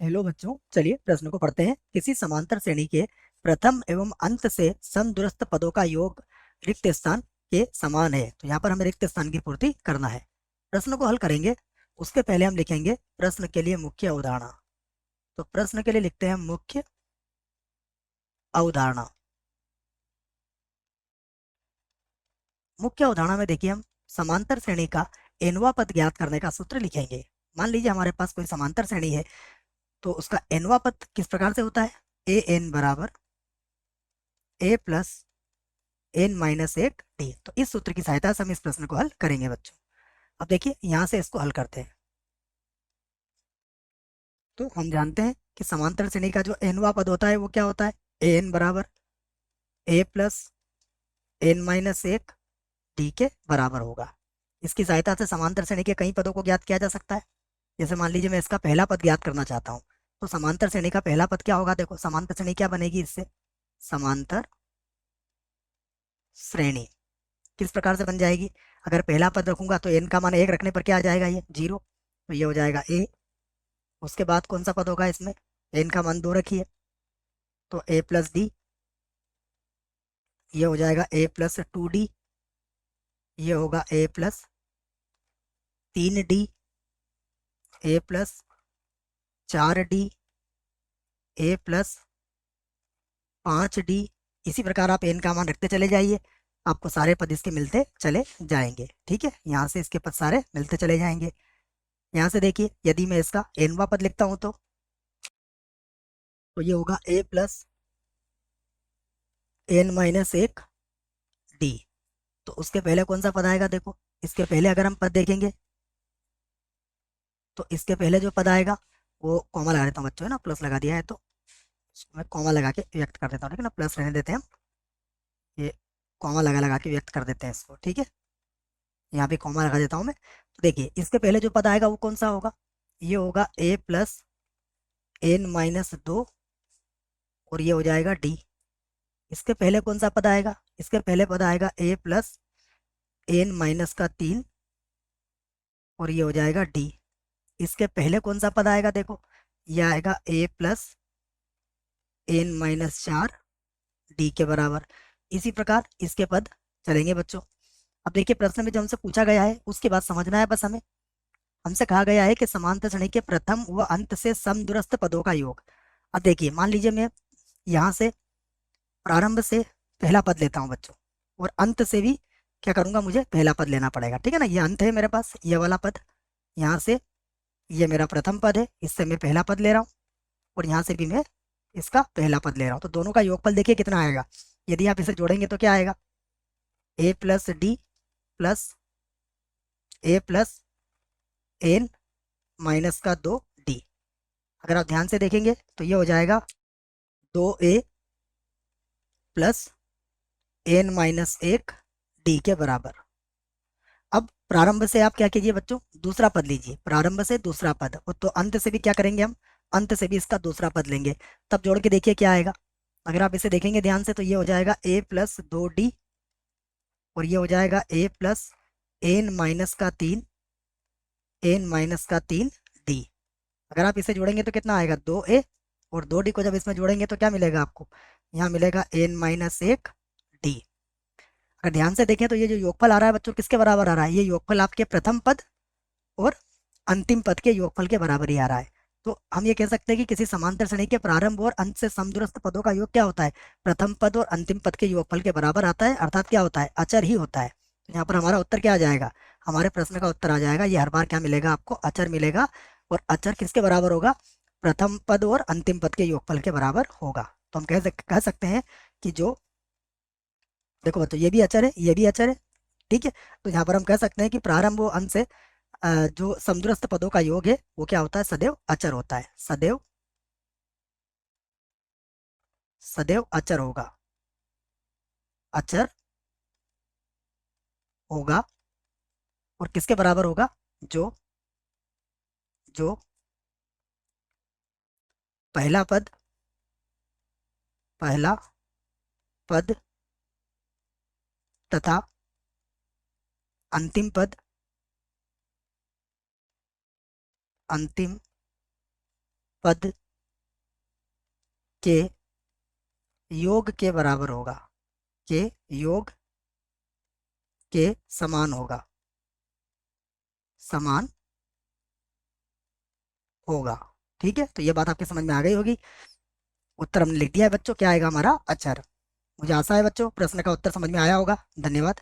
Hello बच्चों, चलिए प्रश्न को पढ़ते हैं। किसी समांतर श्रेणी के प्रथम एवं अंत से समदूरस्थ पदों का योग रिक्त स्थान के समान है। तो यहाँ पर हमें रिक्त स्थान की पूर्ति करना है। प्रश्न को हल करेंगे उसके पहले हम लिखेंगे प्रश्न के लिए मुख्य अवधारणा। तो प्रश्न के लिए लिखते हैं मुख्य अवधारणा। मुख्य अवधारणा में देखिए हम समांतर श्रेणी का एनवा पद ज्ञात करने का सूत्र लिखेंगे। मान लीजिए हमारे पास कोई समांतर श्रेणी है, तो उसका एनवा पद किस प्रकार से होता है? ए एन बराबर ए प्लस एन माइनस एक डी। तो इस सूत्र की सहायता से हम इस प्रश्न को हल करेंगे बच्चों। अब देखिए यहां से इसको हल करते हैं। तो हम जानते हैं कि समांतर श्रेणी का जो एनवा पद होता है वो क्या होता है? ए एन बराबर ए प्लस एन माइनस एक डी के बराबर होगा। इसकी सहायता से समांतर श्रेणी के कई पदों को ज्ञात किया जा सकता है। जैसे मान लीजिए मैं इसका पहला पद ज्ञात करना चाहता हूँ, तो समांतर श्रेणी का पहला पद क्या होगा? देखो समांतर श्रेणी क्या बनेगी इससे? समांतर श्रेणी किस प्रकार से बन जाएगी? अगर पहला पद रखूंगा तो एन का मान एक रखने पर क्या आ जाएगा? ये जीरो। तो ये हो जाएगा ए। उसके बाद कौन सा पद होगा इसमें? एन का मान दो रखिए, तो ए प्लस डी। ये हो जाएगा ए प्लस टू डी। ये होगा ए प्लस तीन डी। ए प्लस चार डी। ए प्लस पाँच डी। इसी प्रकार आप एन का मान रखते चले जाइए, आपको सारे पद इसके मिलते चले जाएंगे। ठीक है, यहाँ से इसके पद सारे मिलते चले जाएंगे। यहाँ से देखिए यदि मैं इसका एनवा पद लिखता हूँ तो ये होगा ए प्लस एन माइनस एक डी। तो उसके पहले कौन सा पद आएगा? देखो इसके पहले अगर हम पद देखेंगे तो इसके पहले जो पद आएगा वो कॉमा लगा देता हूँ बच्चों, है ना, प्लस लगा दिया है तो इसको मैं कॉमा लगा के व्यक्त कर देता हूँ। ठीक है ना, प्लस रहने देते हैं हम, ये कॉमा लगा लगा के व्यक्त कर देते हैं इसको। ठीक है, यहाँ पे कॉमा लगा देता हूँ मैं। तो देखिए इसके पहले जो पद आएगा वो कौन सा होगा? ये होगा ए प्लस एन माइनस दो, और ये हो जाएगा डी। इसके पहले कौन सा पद आएगा? इसके पहले पद आएगा ए प्लस एन माइनस का तीन, और ये हो जाएगा डी। इसके पहले कौन सा पद आएगा? देखो ये आएगा ए प्लस एन माइनस चार डी के बराबर। इसी प्रकार इसके पद चलेंगे बच्चों। अब देखिए प्रश्न में जो हमसे पूछा गया है उसके बाद समझना है बस हमें। हमसे कहा गया है कि समांतर श्रेणी के प्रथम व अंत से समदूरस्थ पदों का योग। अब देखिए मान लीजिए मैं यहाँ से प्रारंभ से पहला पद लेता हूँ बच्चों, और अंत से भी क्या करूंगा? मुझे पहला पद लेना पड़ेगा। ठीक है ना, ये अंत है मेरे पास, ये वाला पद। यहाँ से ये मेरा प्रथम पद है, इससे मैं पहला पद ले रहा हूँ, और यहाँ से भी मैं इसका पहला पद ले रहा हूँ। तो दोनों का योगफल देखिए कितना आएगा। यदि आप इसे जोड़ेंगे तो क्या आएगा? ए प्लस डी प्लस ए प्लस एन माइनस का दो डी। अगर आप ध्यान से देखेंगे तो ये हो जाएगा दो ए प्लस एन माइनस एक डी के बराबर। अब प्रारंभ से आप क्या कीजिए बच्चों? दूसरा पद लीजिए, प्रारंभ से दूसरा पद, और तो अंत से भी क्या करेंगे हम? अंत से भी इसका दूसरा पद लेंगे। तब जोड़ के देखिए क्या आएगा। अगर आप इसे देखेंगे ध्यान से तो ये हो जाएगा ए प्लस दो डी, और ये हो जाएगा ए प्लस एन माइनस का तीन, एन माइनस का तीन डी। अगर आप इसे जोड़ेंगे तो कितना आएगा? दो ए, और दो डी को जब इसमें जोड़ेंगे तो क्या मिलेगा आपको? यहाँ मिलेगा एन माइनस एक डी। अगर ध्यान से देखें तो ये जो योगफल आ रहा है बच्चों किसके बराबर आ रहा है? ये योगफल आपके प्रथम पद और अंतिम पद के योगफल के बराबर ही आ रहा है। तो हम ये कह सकते हैं कि किसी समांतर श्रेणी के प्रारंभ और अंत से समदूरस्थ पदों का योग क्या होता है? प्रथम पद और अंतिम पद के योगफल के बराबर आता है, अर्थात क्या होता है? अचर ही होता है। तो यहाँ पर हमारा उत्तर क्या आ जाएगा? हमारे प्रश्न का उत्तर आ जाएगा, ये हर बार क्या मिलेगा आपको? अचर मिलेगा। और अचर किसके बराबर होगा? प्रथम पद और अंतिम पद के योगफल के बराबर होगा। तो हम कह सकते हैं कि जो, देखो बच्चों ये भी अचर है, ये भी अचर है। ठीक है, तो यहाँ पर हम कह सकते हैं कि प्रारंभ और अंत से जो समदूरस्थ पदों का योग है वो क्या होता है? सदैव अचर होता है। सदैव सदैव अचर होगा, अचर होगा। और किसके बराबर होगा? जो जो पहला पद, पहला पद तथा अंतिम पद, अंतिम पद के योग के बराबर होगा, के योग के समान होगा, समान होगा। ठीक है, तो ये बात आपके समझ में आ गई होगी। उत्तर हमने लिख दिया है बच्चों, क्या आएगा हमारा अचर। मुझे आशा है बच्चों प्रश्न का उत्तर समझ में आया होगा। धन्यवाद।